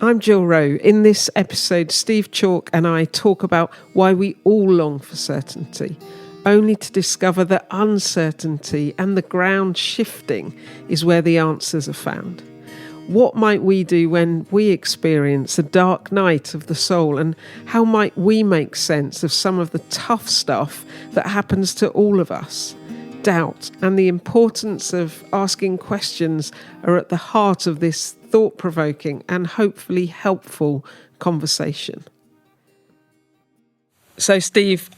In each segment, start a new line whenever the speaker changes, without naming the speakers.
I'm Jill Rowe. In this episode, Steve Chalke and I talk about why we all long for certainty, only to discover that uncertainty and the ground shifting is where the answers are found. What might we do when we experience a dark night of the soul, and how might we make sense of some of the tough stuff that happens to all of us? Doubt and the importance of asking questions are at the heart of this thought-provoking and hopefully helpful conversation. So, Steve,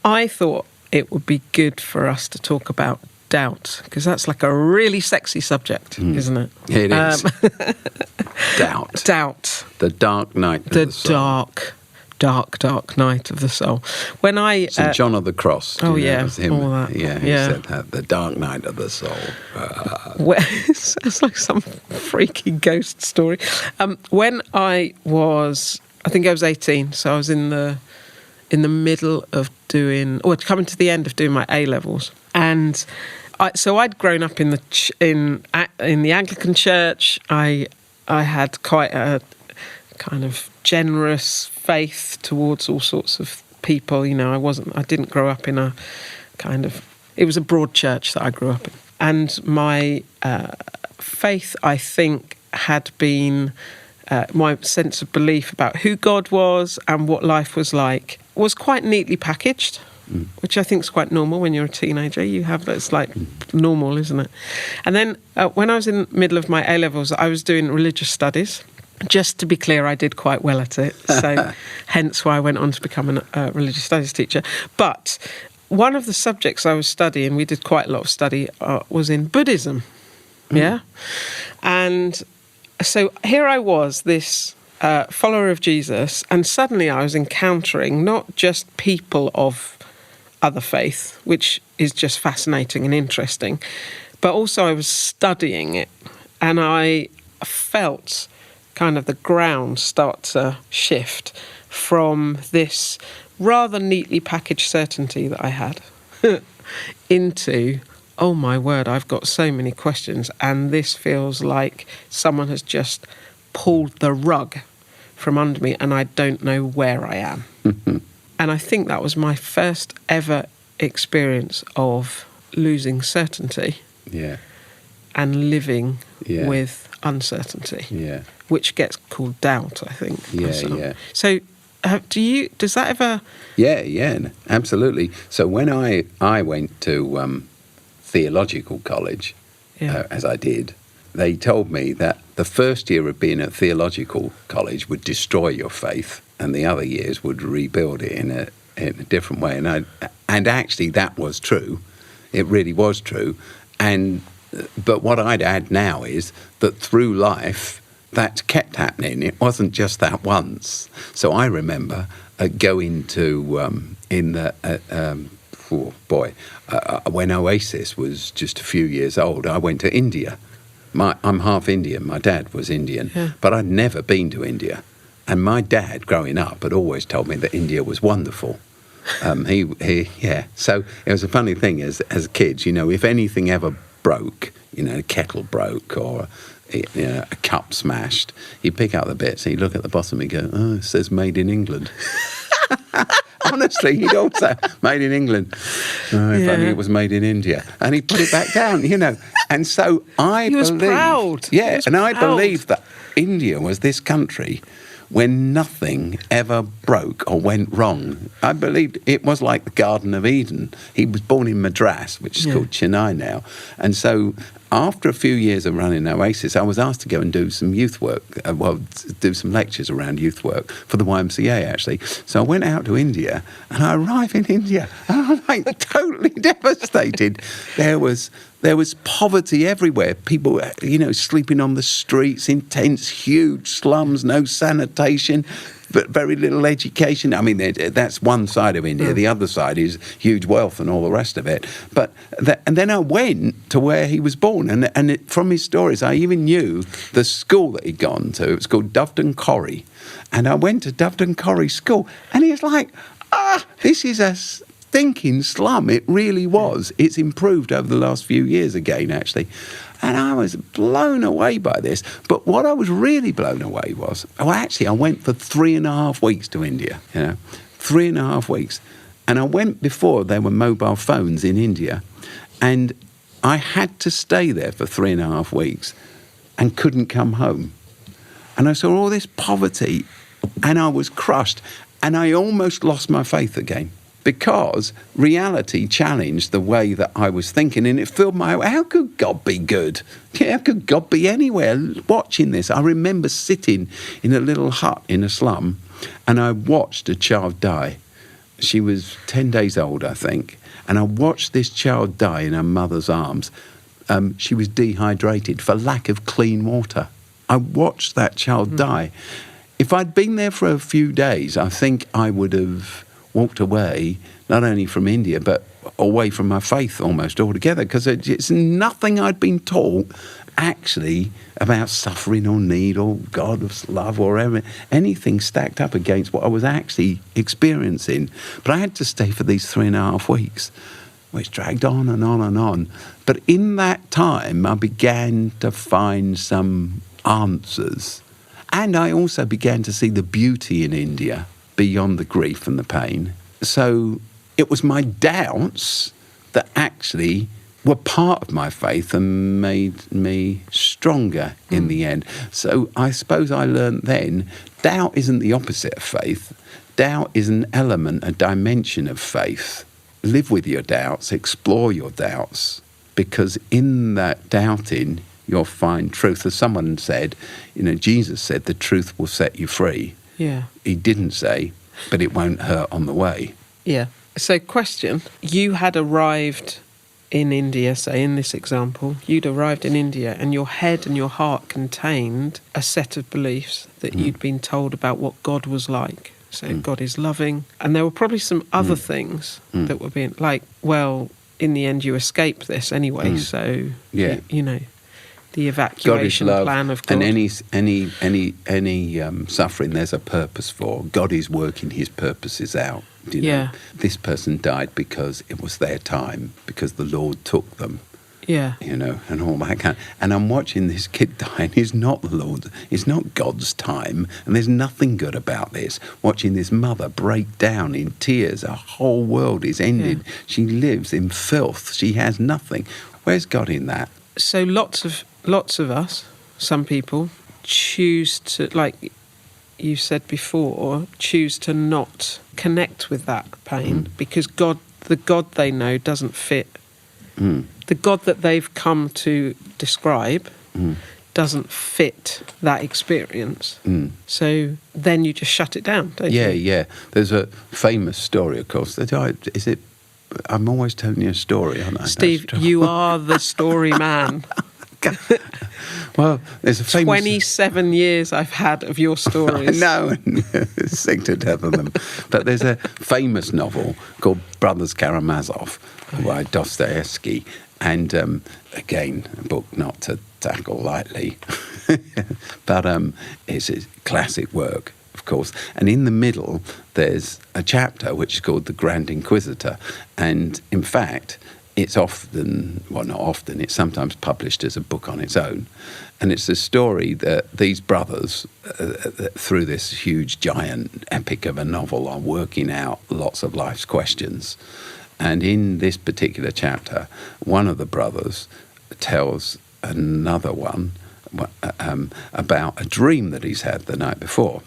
I thought it would be good for us to talk about doubt, because that's like a really sexy subject, isn't it?
It is. Doubt.
Doubt.
The dark night of the soul.
Dark night of the soul. When I
St. John of the Cross.
Oh,
you know,
yeah,
it was him.
all that.
Yeah, he said that. The dark night of the soul.
It's like some freaky ghost story. When I was 18, so I was in the middle of coming to the end of doing my A-levels, and I'd grown up in the Anglican Church. I had quite a kind of generous faith towards all sorts of people. You know, I didn't grow up in a kind of, it was a broad church that I grew up in. And my faith, I think, had been, my sense of belief about who God was and what life was like was quite neatly packaged, which I think is quite normal when you're a teenager. It's like normal, isn't it? And then when I was in the middle of my A-levels, I was doing religious studies. Just to be clear, I did quite well at it, so hence why I went on to become a religious studies teacher. But one of the subjects I was studying, we did quite a lot of study, was in Buddhism, yeah? And so here I was, this follower of Jesus, and suddenly I was encountering not just people of other faith, which is just fascinating and interesting, but also I was studying it, and I felt kind of the ground start to shift from this rather neatly packaged certainty that I had into, oh my word, I've got so many questions, and this feels like someone has just pulled the rug from under me and I don't know where I am. And I think that was my first ever experience of losing certainty and living with uncertainty, which gets called doubt, I think. So does that ever...
Yeah, absolutely. So when I went to theological college, as I did, they told me that the first year of being at theological college would destroy your faith, and the other years would rebuild it in a different way. And actually that was true. It really was true. But what I'd add now is that through life, that kept happening. It wasn't just that once. So I remember going to, when Oasis was just a few years old, I went to India. I'm half Indian. My dad was Indian, but I'd never been to India. And my dad, growing up, had always told me that India was wonderful. So it was a funny thing as kids, you know, if anything ever broke, you know, a kettle broke or a cup smashed, you pick up the bits and you look at the bottom and you go, oh, it says made in England. Honestly, he'd also made in England. Oh, if only it was made in India. And he put it back down, you know. And so I believed...
He was proud.
Yeah, and I believed that India was this country when nothing ever broke or went wrong. I believed it was like the Garden of Eden. He was born in Madras, which is called Chennai now. And so after a few years of running Oasis, I was asked to go and do some youth work, do some lectures around youth work for the YMCA, actually. So I went out to India, and I arrived in India, and I'm like totally devastated. There was poverty everywhere. People, you know, sleeping on the streets, intense, huge slums, no sanitation, but very little education. I mean, that's one side of India. The other side is huge wealth and all the rest of it. And then I went to where he was born, and from his stories, I even knew the school that he'd gone to. It was called Doveton Corrie. And I went to Doveton Corrie School, and he was like, this is a stinking slum. It really was. It's improved over the last few years again, actually. And I was blown away by this. But what I was really blown away was, I went for 3.5 weeks to India, 3.5 weeks. And I went before there were mobile phones in India. And I had to stay there for 3.5 weeks and couldn't come home. And I saw all this poverty and I was crushed. And I almost lost my faith again because reality challenged the way that I was thinking. And it filled how could God be good? How could God be anywhere? Watching this, I remember sitting in a little hut in a slum and I watched a child die. She was 10 days old, I think. And I watched this child die in her mother's arms. She was dehydrated for lack of clean water. I watched that child die. If I'd been there for a few days, I think I would have walked away, not only from India, but away from my faith almost altogether, because it's nothing I'd been taught actually about suffering or need or God's love or anything stacked up against what I was actually experiencing. But I had to stay for these 3.5 weeks, which dragged on and on and on. But in that time, I began to find some answers. And I also began to see the beauty in India beyond the grief and the pain. So it was my doubts that actually were part of my faith and made me stronger in the end. So I suppose I learned then, doubt isn't the opposite of faith. Doubt is an element, a dimension of faith. Live with your doubts, explore your doubts, because in that doubting, you'll find truth. As someone said, Jesus said, the truth will set you free.
Yeah.
He didn't say, but it won't hurt on the way.
Yeah. So question, you had arrived in India, say in this example, you'd arrived in India and your head and your heart contained a set of beliefs that you'd been told about what God was like. So God is loving. And there were probably some other things that were being like, well, in the end you escape this anyway. So, the evacuation plan of God.
And any suffering, there's a purpose for. God is working his purposes out. This person died because it was their time, because the Lord took them.
Yeah.
And all that kind. And I'm watching this kid die, and it's not the Lord, it's not God's time, and there's nothing good about this. Watching this mother break down in tears, her whole world is ended. Yeah. She lives in filth. She has nothing. Where's God in that?
So lots of us, some people, choose to, like you said before, choose to not connect with that pain because the God they know doesn't fit. The God that they've come to describe doesn't fit that experience. So then you just shut it down, don't you?
Yeah. There's a famous story, of course. I'm always telling you a story, aren't I?
Steve, you are the story man.
Well, there's a famous...
27 years I've had of your stories.
No, sick to death of them. But there's a famous novel called Brothers Karamazov by Dostoevsky. And again, a book not to tackle lightly. But it's a classic work, of course. And in the middle, there's a chapter which is called The Grand Inquisitor. And in fact... it's it's sometimes published as a book on its own. And it's a story that these brothers, through this huge, giant epic of a novel, are working out lots of life's questions. And in this particular chapter, one of the brothers tells another one about a dream that he's had the night before.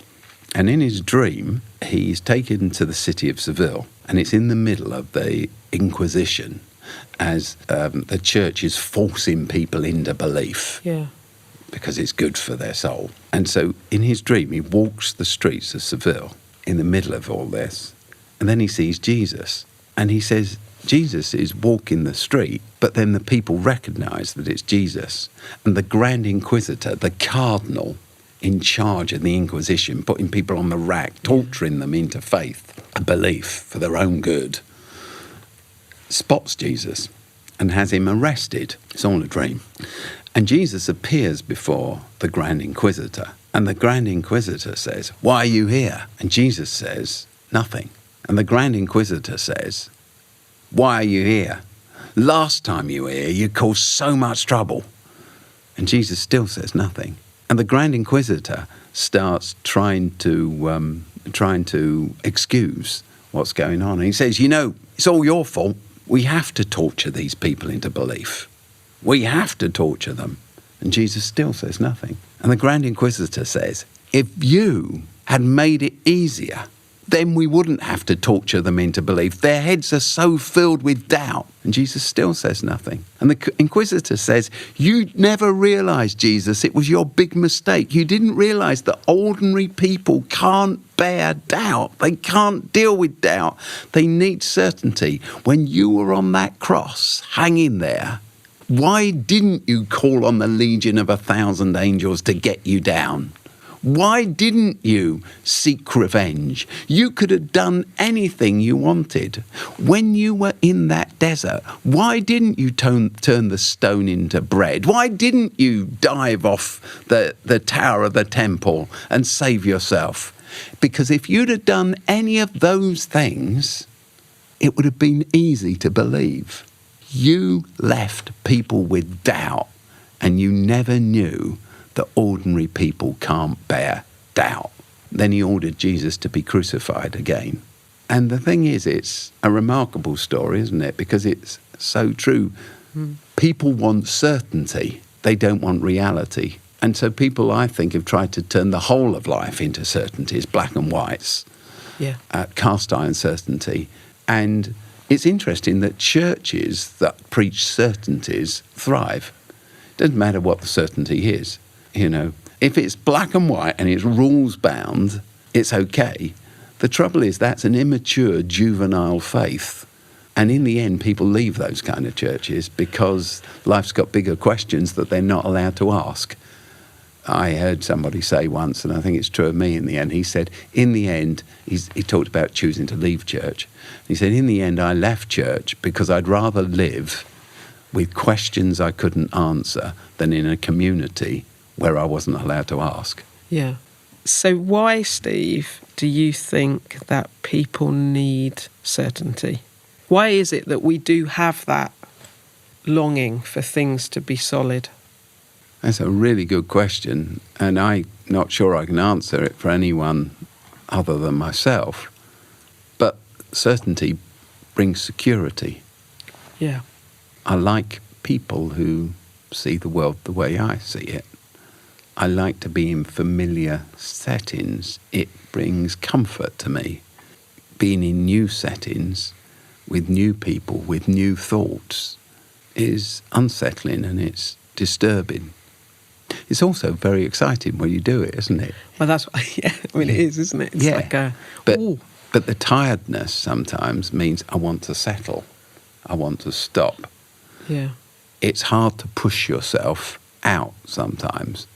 And in his dream, he's taken to the city of Seville, and it's in the middle of the Inquisition, as the church is forcing people into belief because it's good for their soul. And so in his dream, he walks the streets of Seville in the middle of all this, and then he sees Jesus. And he says, Jesus is walking the street, but then the people recognise that it's Jesus. And the Grand Inquisitor, the cardinal in charge of the Inquisition, putting people on the rack, torturing them into faith, a belief for their own good, spots Jesus and has him arrested. It's all a dream. And Jesus appears before the Grand Inquisitor. And the Grand Inquisitor says, "Why are you here?" And Jesus says, "Nothing." And the Grand Inquisitor says, "Why are you here? Last time you were here, you caused so much trouble. And Jesus still says nothing. And the Grand Inquisitor starts trying to excuse what's going on. And he says, it's all your fault. We have to torture these people into belief. We have to torture them. And Jesus still says nothing. And the Grand Inquisitor says, if you had made it easier, then we wouldn't have to torture them into belief. Their heads are so filled with doubt. And Jesus still says nothing. And the Inquisitor says, you never realised, Jesus, it was your big mistake. You didn't realise that ordinary people can't bear doubt. They can't deal with doubt. They need certainty. When you were on that cross, hanging there, why didn't you call on the legion of 1,000 angels to get you down? Why didn't you seek revenge? You could have done anything you wanted. When you were in that desert, why didn't you turn the stone into bread? Why didn't you dive off the tower of the temple and save yourself? Because if you'd have done any of those things, it would have been easy to believe. You left people with doubt, and you never knew that ordinary people can't bear doubt. Then he ordered Jesus to be crucified again. And the thing is, it's a remarkable story, isn't it? Because it's so true. People want certainty. They don't want reality. And so people, I think, have tried to turn the whole of life into certainties, black and whites, cast iron certainty. And it's interesting that churches that preach certainties thrive. It doesn't matter what the certainty is. If it's black and white and it's rules-bound, it's okay. The trouble is that's an immature, juvenile faith. And in the end, people leave those kind of churches because life's got bigger questions that they're not allowed to ask. I heard somebody say once, and I think it's true of me in the end, he said, in the end, he talked about choosing to leave church. He said, in the end, I left church because I'd rather live with questions I couldn't answer than in a community where I wasn't allowed to ask.
Yeah. So why, Steve, do you think that people need certainty? Why is it that we do have that longing for things to be solid?
That's a really good question, and I'm not sure I can answer it for anyone other than myself. But certainty brings security.
Yeah.
I like people who see the world the way I see it. I like to be in familiar settings. It brings comfort to me. Being in new settings, with new people, with new thoughts, is unsettling and it's disturbing. It's also very exciting when you do it, isn't it?
Well, that's what, it is, isn't it? It's like
but the tiredness sometimes means I want to settle. I want to stop.
Yeah.
It's hard to push yourself out sometimes.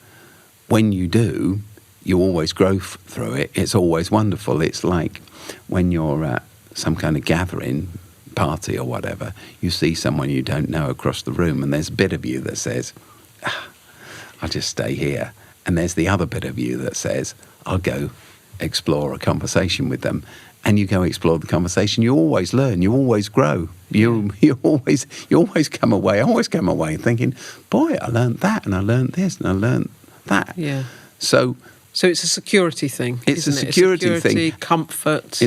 When you do, you always grow through it. It's always wonderful. It's like when you're at some kind of gathering, party or whatever, you see someone you don't know across the room and there's a bit of you that says, I'll just stay here. And there's the other bit of you that says, I'll go explore a conversation with them. And you go explore the conversation. You always learn. You always grow. You always come away. I always come away thinking, boy, I learned that and I learned this and I learned that.
Yeah.
So
it's a security thing.
It's a security thing.
Comfort.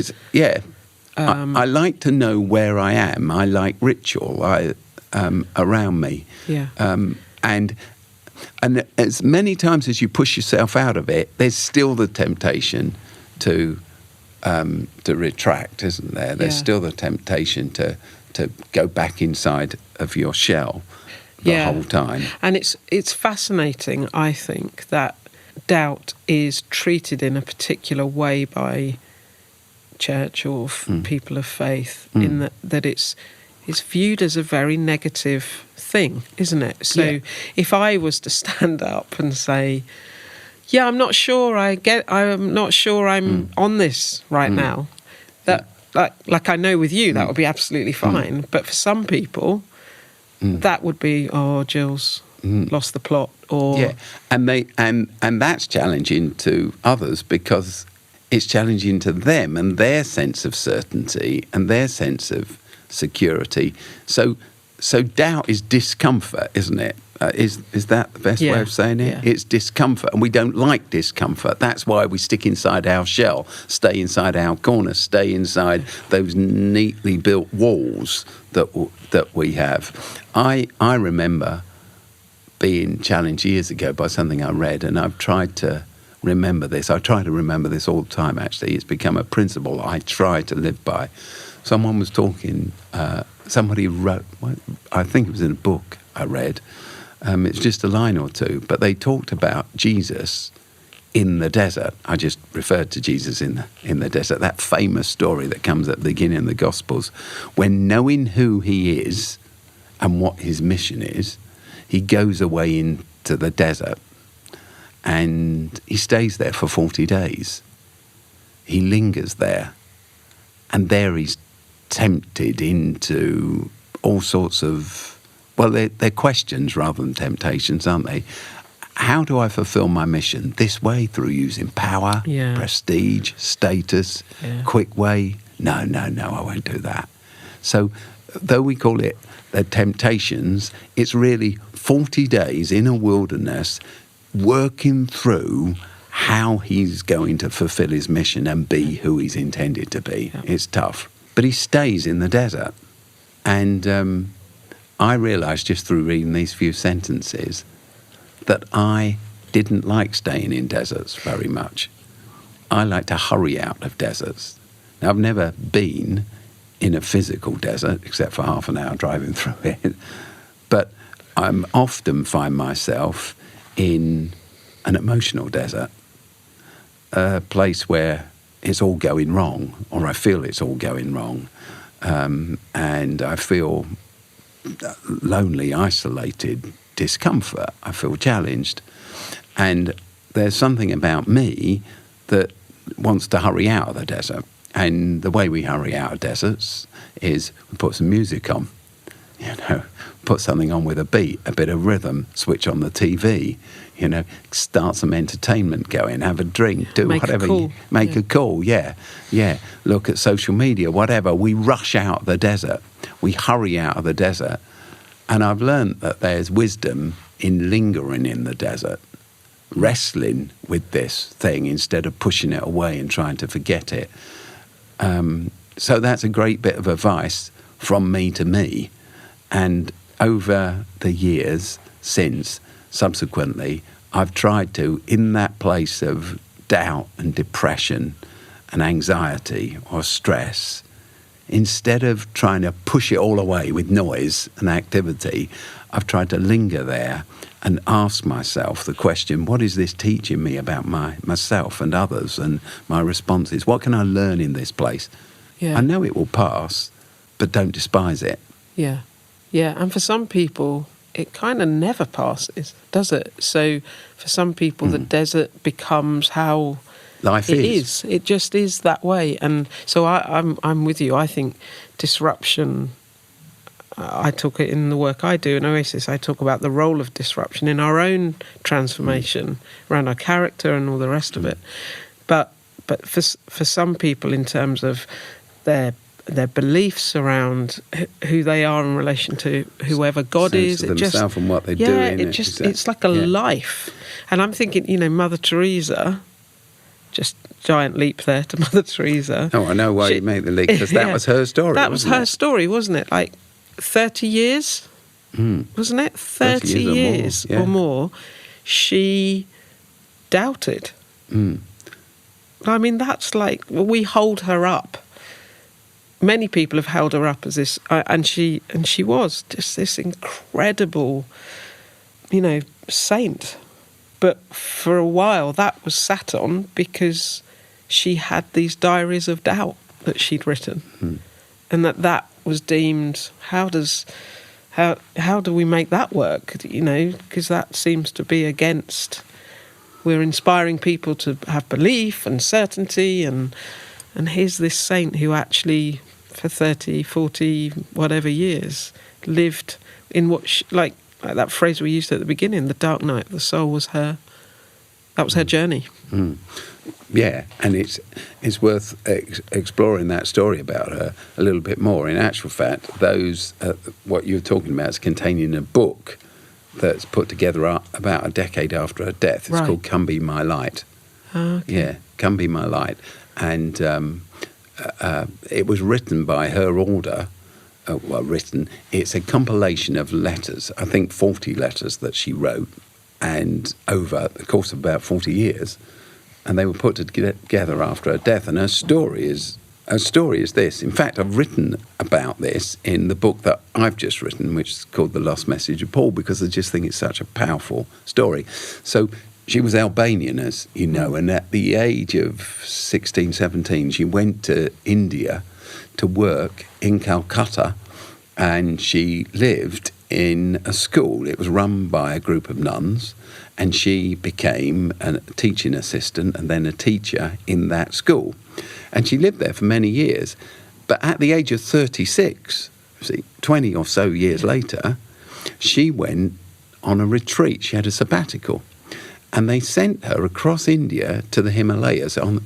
I like to know where I am. I like ritual around me.
Yeah.
And as many times as you push yourself out of it, there's still the temptation to retract, isn't there? There's still the temptation to go back inside of your shell the whole time. And
it's fascinating, I think, that doubt is treated in a particular way by church or people of faith, in that it's viewed as a very negative thing, isn't it? So if I was to stand up and say, yeah, I'm not sure I'm on this right now, that like I know with you that would be absolutely fine, but for some people that would be, oh, Jill's lost the plot, or
and that's challenging to others because it's challenging to them and their sense of certainty and their sense of security. So doubt is discomfort, isn't it? Is that the best way of saying it?
Yeah.
It's discomfort, and we don't like discomfort. That's why we stick inside our shell, stay inside our corner, stay inside those neatly built walls that we have. I remember being challenged years ago by something I read, and I've tried to remember this. I try to remember this all the time, actually. It's become a principle I try to live by. Someone was talking, somebody wrote, I think it was in a book I read, it's just a line or two, but they talked about Jesus in the desert. I just referred to Jesus in the desert, that famous story that comes at the beginning of the Gospels, when knowing who he is and what his mission is, he goes away into the desert and he stays there for 40 days. He lingers there, and there he's tempted into all sorts of, well, they're questions rather than temptations, aren't they? How do I fulfill my mission? This way, through using power, prestige, status, quick way? No, I won't do that. So, though we call it the temptations, it's really 40 days in a wilderness working through how he's going to fulfill his mission and be who he's intended to be. Yeah. It's tough. But he stays in the desert. And I realised just through reading these few sentences that I didn't like staying in deserts very much. I like to hurry out of deserts. Now, I've never been in a physical desert, except for half an hour driving through it. But I often find myself in an emotional desert, a place where it's all going wrong, or I feel it's all going wrong, and I feel lonely, isolated, discomfort. I feel challenged. And there's something about me that wants to hurry out of the desert. And the way we hurry out of deserts is we put some music on, put something on with a beat, a bit of rhythm, switch on the TV, start some entertainment going, have a drink, do whatever. Make a call, yeah. Look at social media, whatever. We rush out of the desert. We hurry out of the desert. And I've learned that there's wisdom in lingering in the desert, wrestling with this thing instead of pushing it away and trying to forget it. So that's a great bit of advice from me to me. And over the years since, subsequently, I've tried to, in that place of doubt and depression and anxiety or stress, instead of trying to push it all away with noise and activity, I've tried to linger there and ask myself the question, what is this teaching me about myself and others and my responses? What can I learn in this place? Yeah. I know it will pass, but don't despise it.
Yeah. And for some people, it kind of never passes, does it? So for some people, the desert becomes how
life is.
It just is that way. And so I'm with you. I think disruption, I talk it in the work I do in Oasis, I talk about the role of disruption in our own transformation around our character and all the rest of it. But for some people, in terms of their beliefs around who they are in relation to whoever God is,
it just and what they're doing.
It's like a life. And I'm thinking, Mother Teresa, just giant leap there to Mother Teresa.
Oh, I know why you made the leap, because that was her story.
That was her story, wasn't it? Like 30 years, wasn't it? 30 years or more. She doubted. I mean, that's like, we hold her up. Many people have held her up as this, and she was just this incredible, saint. But for a while, that was sat on because she had these diaries of doubt that she'd written, and that was deemed, how do we make that work? Because that seems to be against. We're inspiring people to have belief and certainty, and here's this saint who actually, for 30, 40, whatever years, lived in what, like that phrase we used at the beginning, the dark night of the soul was that was her journey.
Yeah, and it's worth exploring that story about her a little bit more. In actual fact, those, what you're talking about is contained in a book that's put together about a decade after her death. It's called Come Be My Light.
Okay.
Yeah, Come Be My Light. And it was written by her order. It's a compilation of letters, I think 40 letters that she wrote, and over the course of about 40 years. And they were put together after her death. And her story is this. In fact, I've written about this in the book that I've just written, which is called The Lost Message of Paul, because I just think it's such a powerful story. So she was Albanian, as you know, and at the age of 16, 17, she went to India to work in Calcutta, and she lived in a school. It was run by a group of nuns, and she became a teaching assistant and then a teacher in that school. And she lived there for many years. But at the age of 36, 20 or so years later, she went on a retreat. She had a sabbatical. And they sent her across India to the Himalayas. So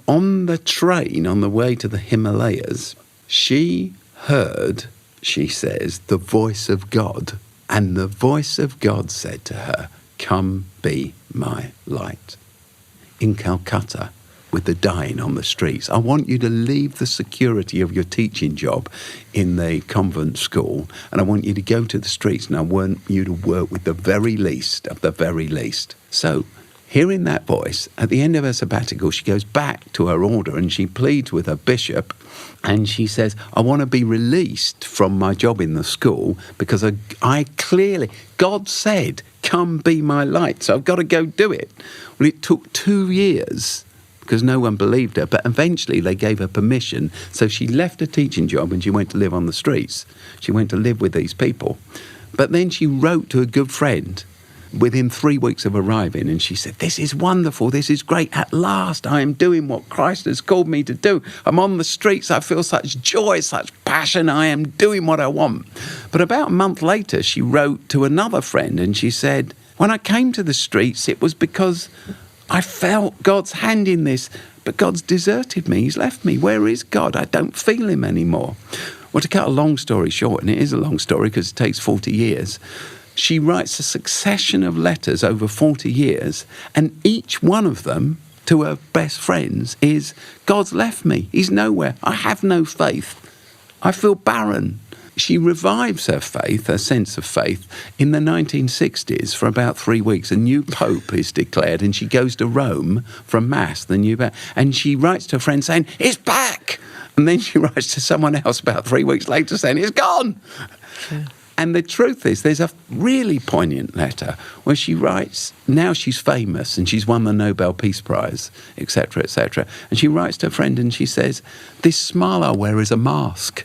on the train, on the way to the Himalayas, she heard, she says, the voice of God. And the voice of God said to her, "Come be my light." In Calcutta, with the dying on the streets, I want you to leave the security of your teaching job in the convent school, and I want you to go to the streets, and I want you to work with the very least of the very least. So, hearing that voice, at the end of her sabbatical, she goes back to her order and she pleads with her bishop, and she says, I want to be released from my job in the school because I clearly, God said, come be my light, so I've got to go do it. Well, it took 2 years because no one believed her, but eventually they gave her permission. So she left her teaching job and she went to live on the streets. She went to live with these people. But then she wrote to a good friend within 3 weeks of arriving, and she said, this is wonderful, this is great, at last I am doing what Christ has called me to do. I'm on the streets, I feel such joy, such passion, I am doing what I want. But about a month later, she wrote to another friend and she said, when I came to the streets, it was because I felt God's hand in this, but God's deserted me, he's left me. Where is God? I don't feel him anymore. Well, to cut a long story short, and it is a long story because it takes 40 years, she writes a succession of letters over 40 years, and each one of them to her best friends is, God's left me, he's nowhere, I have no faith, I feel barren. She revives her faith, her sense of faith, in the 1960s for about 3 weeks. A new pope is declared, and she goes to Rome for a mass, the new pope, and she writes to a friend saying, it's back! And then she writes to someone else about 3 weeks later saying, it's gone! Yeah. And the truth is, there's a really poignant letter where she writes, now she's famous and she's won the Nobel Peace Prize, etc., etc. And she writes to a friend and she says, this smile I wear is a mask.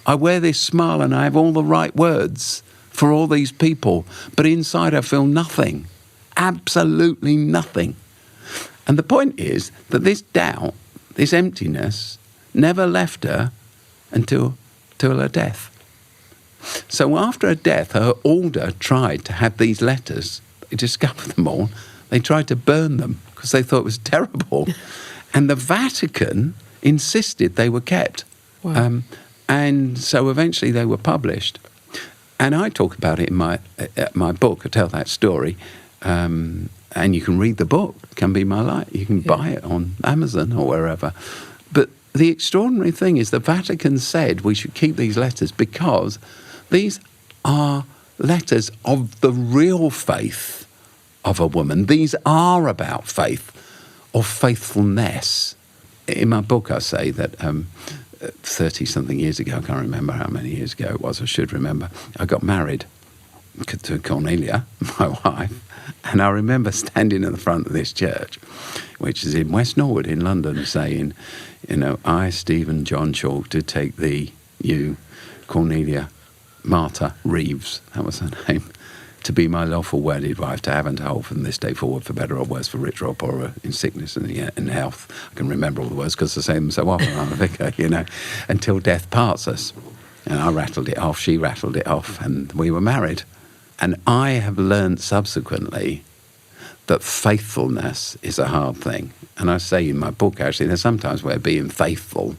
I wear this smile and I have all the right words for all these people, but inside I feel nothing, absolutely nothing. And the point is that this doubt, this emptiness, never left her until her death. So after her death, her order tried to have these letters. They discovered them all. They tried to burn them because they thought it was terrible. And the Vatican insisted they were kept. Wow. And so eventually they were published. And I talk about it in my book. I tell that story. And you can read the book, Can Be My Light. You can buy it on Amazon or wherever. But the extraordinary thing is the Vatican said we should keep these letters because these are letters of the real faith of a woman. These are about faith or faithfulness. In my book, I say that 30-something years ago, I can't remember how many years ago it was, I should remember, I got married to Cornelia, my wife, and I remember standing in the front of this church, which is in West Norwood in London, saying, I, Stephen John Chalke, do take thee, you, Cornelia, Martha Reeves, that was her name, to be my lawful wedded wife, to have and to hold from this day forward, for better or worse, for richer or poorer, in sickness and in health. I can remember all the words because I say them so often, I'm a vicar, until death parts us. And I rattled it off, she rattled it off, and we were married. And I have learned subsequently that faithfulness is a hard thing. And I say in my book, actually, there's sometimes where being faithful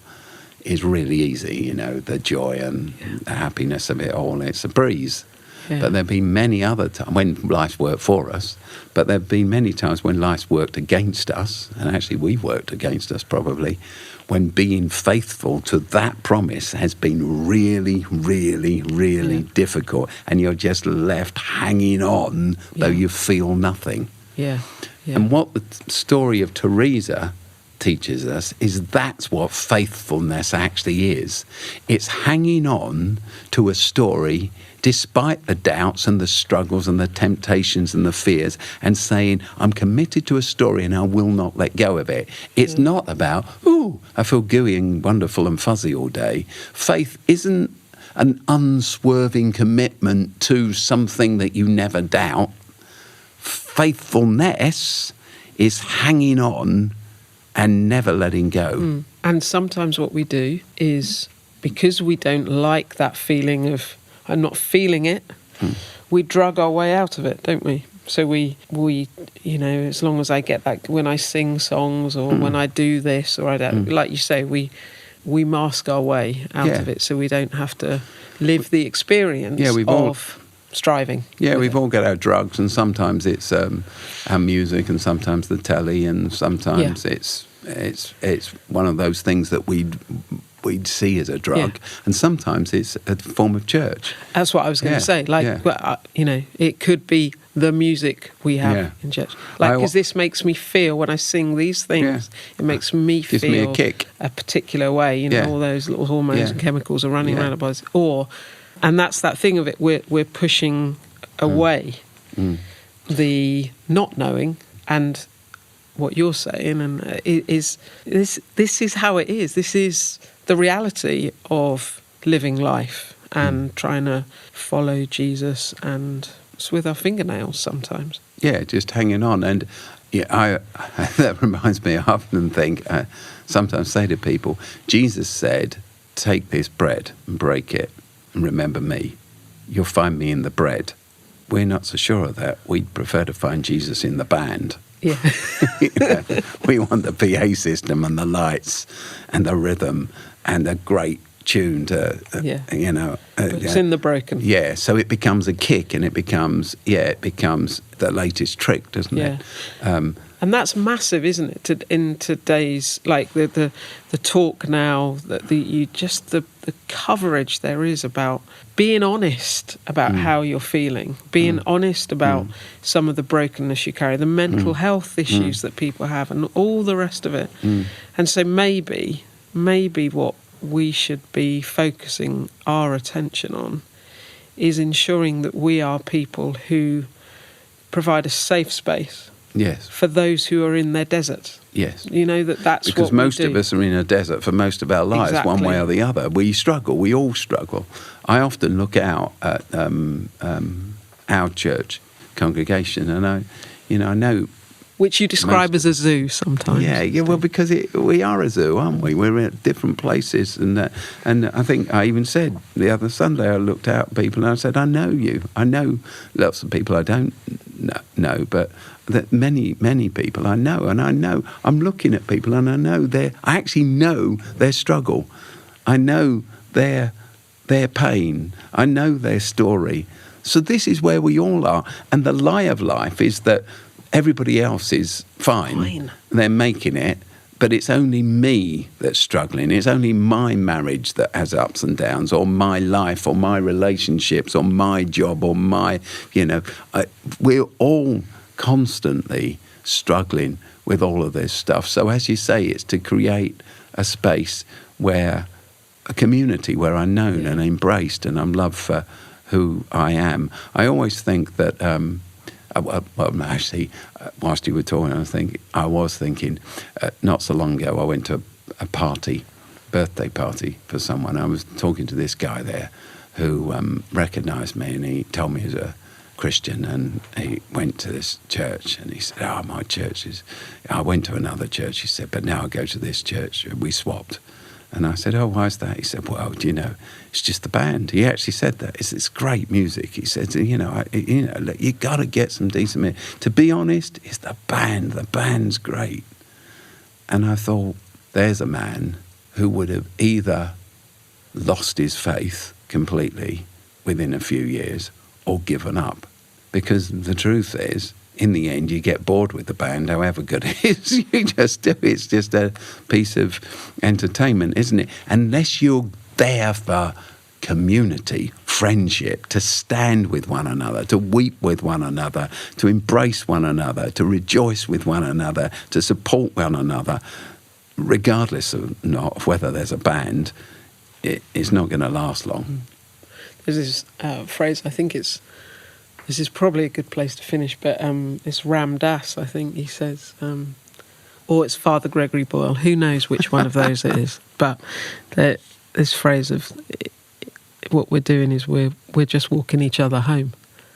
is really easy, you know, the joy and the happiness of it all. It's a breeze.
Yeah.
But there have been many other times when life's worked for us, but there have been many times when life's worked against us, and actually we've worked against us probably, when being faithful to that promise has been really, really, really difficult, and you're just left hanging on though you feel nothing.
Yeah.
And what the story of Teresa teaches us is that's what faithfulness actually is. It's hanging on to a story despite the doubts and the struggles and the temptations and the fears, and saying, I'm committed to a story and I will not let go of it. It's not about, ooh, I feel gooey and wonderful and fuzzy all day. Faith isn't an unswerving commitment to something that you never doubt. Faithfulness is hanging on and never letting go.
And sometimes what we do is, because we don't like that feeling of, I'm not feeling it, we drug our way out of it, don't we? So we, you know, as long as I get that, when I sing songs or when I do this or I don't, like you say, we mask our way out of it so we don't have to live the experience of striving.
Yeah, we've all got our drugs, and sometimes it's our music, and sometimes the telly, and sometimes it's one of those things that we'd see as a drug, and sometimes it's a form of church.
That's what I was going to say. Like, you know, it could be the music we have in church. Like, because this makes me feel, when I sing these things, it makes me
Gives
feel
me a kick.
A particular way. You know, all those little hormones and chemicals are running around our bodies. And that's that thing of it. We're pushing away the not knowing, and what you're saying, and is this is how it is. This is the reality of living life and trying to follow Jesus, and it's with our fingernails sometimes.
Yeah, just hanging on. And that reminds me, I often think, sometimes say to people, Jesus said, take this bread and break it and remember me. You'll find me in the bread. We're not so sure of that. We'd prefer to find Jesus in the band.
Yeah.
We want the PA system and the lights and the rhythm and a great tune to, you know.
It's in the broken.
Yeah, so it becomes a kick, and it becomes the latest trick, doesn't it?
And that's massive, isn't it? In today's, like the talk now, that the coverage there is about being honest about how you're feeling, being honest about some of the brokenness you carry, the mental health issues that people have, and all the rest of it. And so maybe what we should be focusing our attention on is ensuring that we are people who provide a safe space.
Yes.
For those who are in their desert.
Yes.
You know, that's
because
what
most of us are in a desert for most of our lives, one way or the other. We struggle. We all struggle. I often look out at our church congregation, and I know.
Which you describe as a zoo sometimes.
Yeah. Well, because we are a zoo, aren't we? We're at different places, and I think I even said the other Sunday, I looked out at people and I said, I know you. I know lots of people I don't know, but that many people I know, and I know I'm looking at people, and I actually know their struggle. I know their pain. I know their story. So this is where we all are, and the lie of life is that everybody else is fine. They're making it, but it's only me that's struggling. It's only my marriage that has ups and downs, or my life, or my relationships, or my job, or my, we're all constantly struggling with all of this stuff. So as you say, it's to create a space where, a community where I'm known and embraced, and I'm loved for who I am. I always think that, actually, whilst you were talking, I was thinking, not so long ago, I went to a birthday party for someone. I was talking to this guy there who recognised me, and he told me he was a Christian, and he went to this church, and he said, my church is... I went to another church, he said, but now I go to this church. We swapped. And I said, why is that? He said, well, it's just the band. He actually said that. It's great music. He said, you got to get some decent music. To be honest, it's the band. The band's great. And I thought, there's a man who would have either lost his faith completely within a few years or given up. Because the truth is, in the end, you get bored with the band, however good it is. You just do it. It's just a piece of entertainment, isn't it? Unless you're there for community, friendship, to stand with one another, to weep with one another, to embrace one another, to rejoice with one another, to support one another, regardless of whether there's a band, it's not going to last long.
There's this phrase, I think this is probably a good place to finish, but it's Ram Dass, I think he says, or it's Father Gregory Boyle, who knows which one of those it is, but this phrase of what we're doing is we're just walking each other home.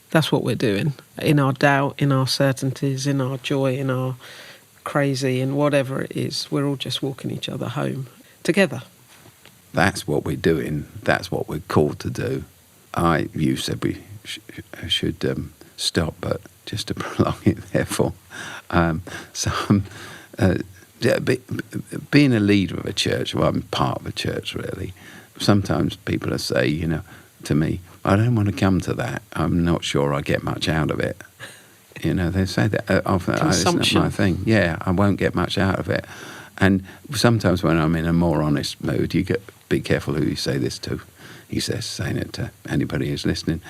That's what we're doing, in our doubt, in our certainties, in our joy, in our crazy, and whatever it is, we're all just walking each other home together.
That's what we're doing. That's what we're called to do. You said we should stop, but just to prolong it, therefore. Being a leader of a church, well, I'm part of a church, really. Sometimes people say, to me, I don't want to come to that. I'm not sure I get much out of it. They say that often. It's not my thing. Yeah, I won't get much out of it. And sometimes when I'm in a more honest mood, be careful who you say this to. He says, saying it to anybody who's listening.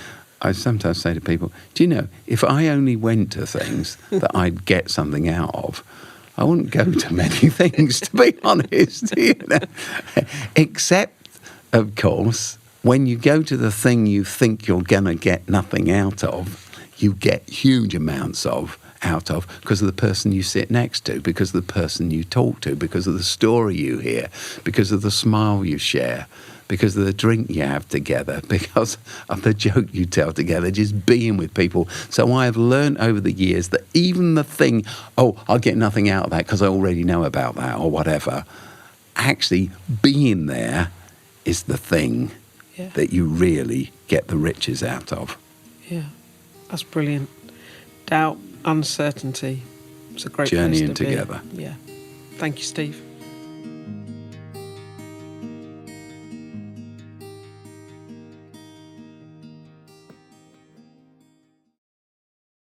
I sometimes say to people, do you know, if I only went to things that I'd get something out of, I wouldn't go to many things, to be honest. Except, of course, when you go to the thing you think you're going to get nothing out of, you get huge amounts out of because of the person you sit next to, because of the person you talk to, because of the story you hear, because of the smile you share, because of the drink you have together, because of the joke you tell together, just being with people. So I have learned over the years that even the thing, I'll get nothing out of that because I already know about that or whatever, actually being there is the thing that you really get the riches out of.
Yeah, that's brilliant. Doubt, uncertainty. It's a great
journeying
place to
together.
be. Yeah. Thank you, Steve.